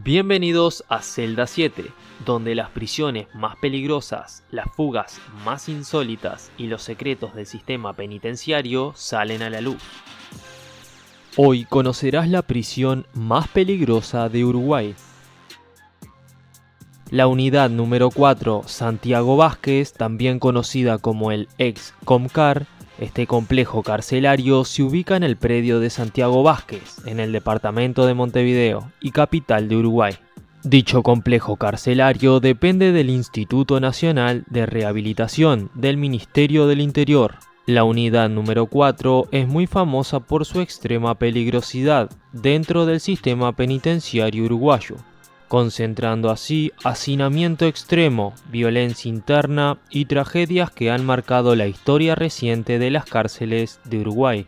Bienvenidos a Celda 7, donde las prisiones más peligrosas, las fugas más insólitas y los secretos del sistema penitenciario salen a la luz. Hoy conocerás la prisión más peligrosa de Uruguay. La unidad número 4, Santiago Vázquez, también conocida como el ex Comcar, este complejo carcelario se ubica en el predio de Santiago Vázquez, en el departamento de Montevideo y capital de Uruguay. Dicho complejo carcelario depende del Instituto Nacional de Rehabilitación del Ministerio del Interior. La unidad número 4 es muy famosa por su extrema peligrosidad dentro del sistema penitenciario uruguayo, concentrando así hacinamiento extremo, violencia interna y tragedias que han marcado la historia reciente de las cárceles de Uruguay.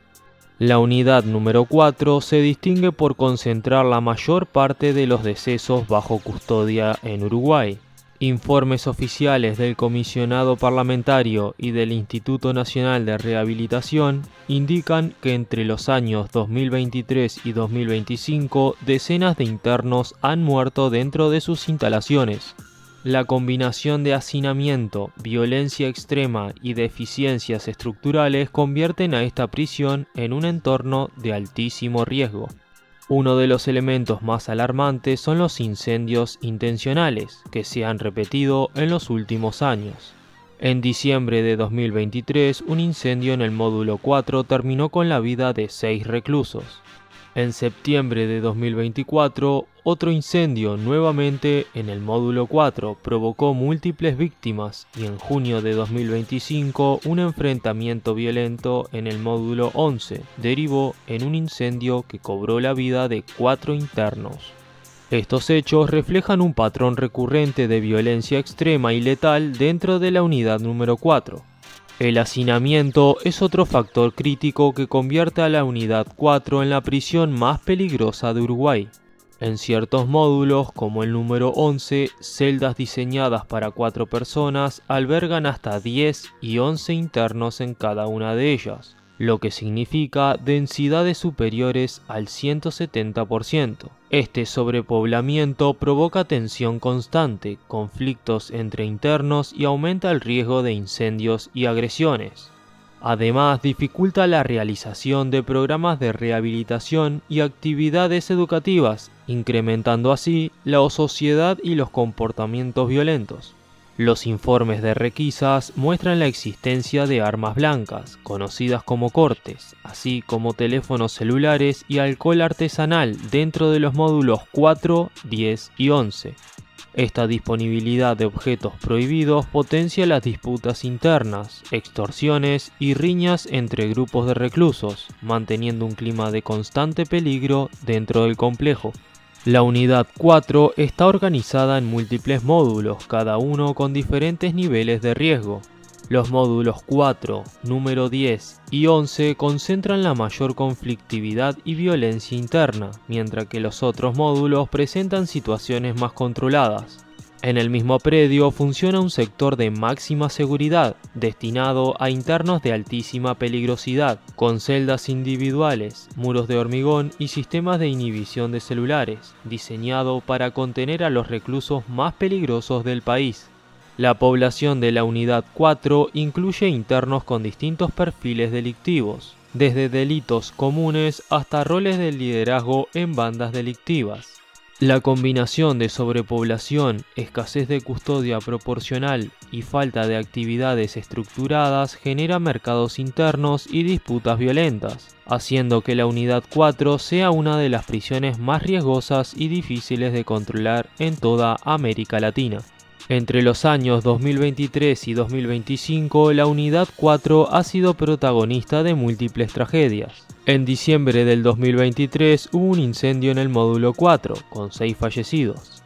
La unidad número 4 se distingue por concentrar la mayor parte de los decesos bajo custodia en Uruguay. Informes oficiales del Comisionado Parlamentario y del Instituto Nacional de Rehabilitación indican que entre los años 2023 y 2025 decenas de internos han muerto dentro de sus instalaciones. La combinación de hacinamiento, violencia extrema y deficiencias estructurales convierten a esta prisión en un entorno de altísimo riesgo. Uno de los elementos más alarmantes son los incendios intencionales que se han repetido en los últimos años. En diciembre de 2023, un incendio en el módulo 4 terminó con la vida de 6 reclusos. En septiembre de 2024, otro incendio nuevamente en el módulo 4 provocó múltiples víctimas y en junio de 2025 un enfrentamiento violento en el módulo 11 derivó en un incendio que cobró la vida de 4 internos. Estos hechos reflejan un patrón recurrente de violencia extrema y letal dentro de la unidad número 4. El hacinamiento es otro factor crítico que convierte a la unidad 4 en la prisión más peligrosa de Uruguay. En ciertos módulos, como el número 11, celdas diseñadas para 4 personas albergan hasta 10 y 11 internos en cada una de ellas, lo que significa densidades superiores al 170%. Este sobrepoblamiento provoca tensión constante, conflictos entre internos y aumenta el riesgo de incendios y agresiones. Además, dificulta la realización de programas de rehabilitación y actividades educativas, incrementando así la ociosidad y los comportamientos violentos. Los informes de requisas muestran la existencia de armas blancas, conocidas como cortes, así como teléfonos celulares y alcohol artesanal dentro de los módulos 4, 10 y 11. Esta disponibilidad de objetos prohibidos potencia las disputas internas, extorsiones y riñas entre grupos de reclusos, manteniendo un clima de constante peligro dentro del complejo. La unidad 4 está organizada en múltiples módulos, cada uno con diferentes niveles de riesgo. Los módulos 4, número 10 y 11 concentran la mayor conflictividad y violencia interna, mientras que los otros módulos presentan situaciones más controladas. En el mismo predio funciona un sector de máxima seguridad, destinado a internos de altísima peligrosidad, con celdas individuales, muros de hormigón y sistemas de inhibición de celulares, diseñado para contener a los reclusos más peligrosos del país. La población de la unidad 4 incluye internos con distintos perfiles delictivos, desde delitos comunes hasta roles de liderazgo en bandas delictivas. La combinación de sobrepoblación, escasez de custodia proporcional y falta de actividades estructuradas genera mercados internos y disputas violentas, haciendo que la unidad 4 sea una de las prisiones más riesgosas y difíciles de controlar en toda América Latina. Entre los años 2023 y 2025, la unidad 4 ha sido protagonista de múltiples tragedias. En diciembre del 2023 hubo un incendio en el módulo 4, con 6 fallecidos.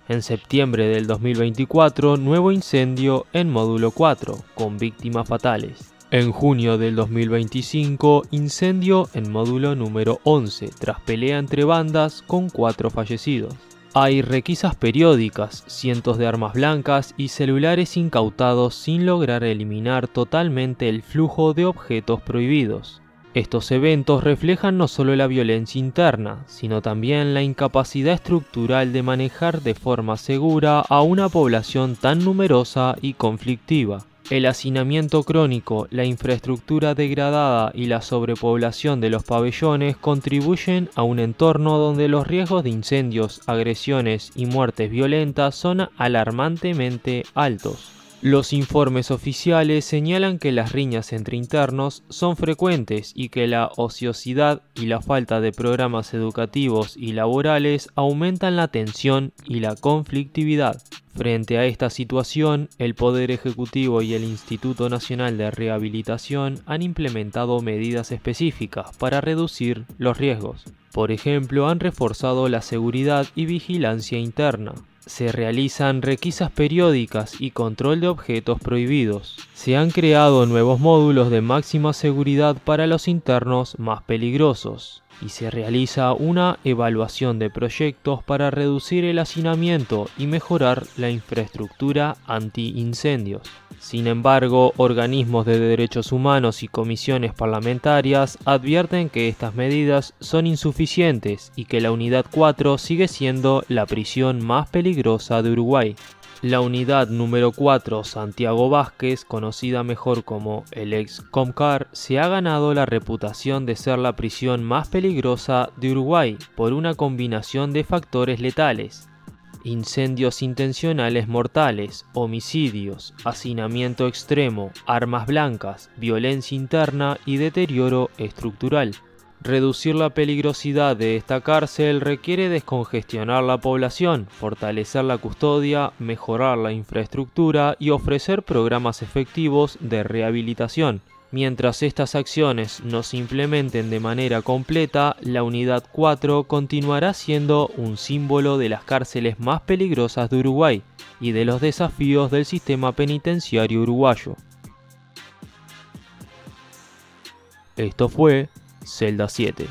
En septiembre del 2024, nuevo incendio en módulo 4, con víctimas fatales. En junio del 2025, incendio en módulo número 11, tras pelea entre bandas, con 4 fallecidos. Hay requisas periódicas, cientos de armas blancas y celulares incautados sin lograr eliminar totalmente el flujo de objetos prohibidos. Estos eventos reflejan no solo la violencia interna, sino también la incapacidad estructural de manejar de forma segura a una población tan numerosa y conflictiva. El hacinamiento crónico, la infraestructura degradada y la sobrepoblación de los pabellones contribuyen a un entorno donde los riesgos de incendios, agresiones y muertes violentas son alarmantemente altos. Los informes oficiales señalan que las riñas entre internos son frecuentes y que la ociosidad y la falta de programas educativos y laborales aumentan la tensión y la conflictividad. Frente a esta situación, el Poder Ejecutivo y el Instituto Nacional de Rehabilitación han implementado medidas específicas para reducir los riesgos. Por ejemplo, han reforzado la seguridad y vigilancia interna. Se realizan requisas periódicas y control de objetos prohibidos. Se han creado nuevos módulos de máxima seguridad para los internos más peligrosos. Y se realiza una evaluación de proyectos para reducir el hacinamiento y mejorar la infraestructura anti-incendios. Sin embargo, organismos de derechos humanos y comisiones parlamentarias advierten que estas medidas son insuficientes y que la Unidad 4 sigue siendo la prisión más peligrosa de Uruguay. La unidad número 4 Santiago Vázquez, conocida mejor como el ex Comcar, se ha ganado la reputación de ser la prisión más peligrosa de Uruguay por una combinación de factores letales: incendios intencionales mortales, homicidios, hacinamiento extremo, armas blancas, violencia interna y deterioro estructural. Reducir la peligrosidad de esta cárcel requiere descongestionar la población, fortalecer la custodia, mejorar la infraestructura y ofrecer programas efectivos de rehabilitación. Mientras estas acciones no se implementen de manera completa, la Unidad 4 continuará siendo un símbolo de las cárceles más peligrosas de Uruguay y de los desafíos del sistema penitenciario uruguayo. Esto fue Celda 7.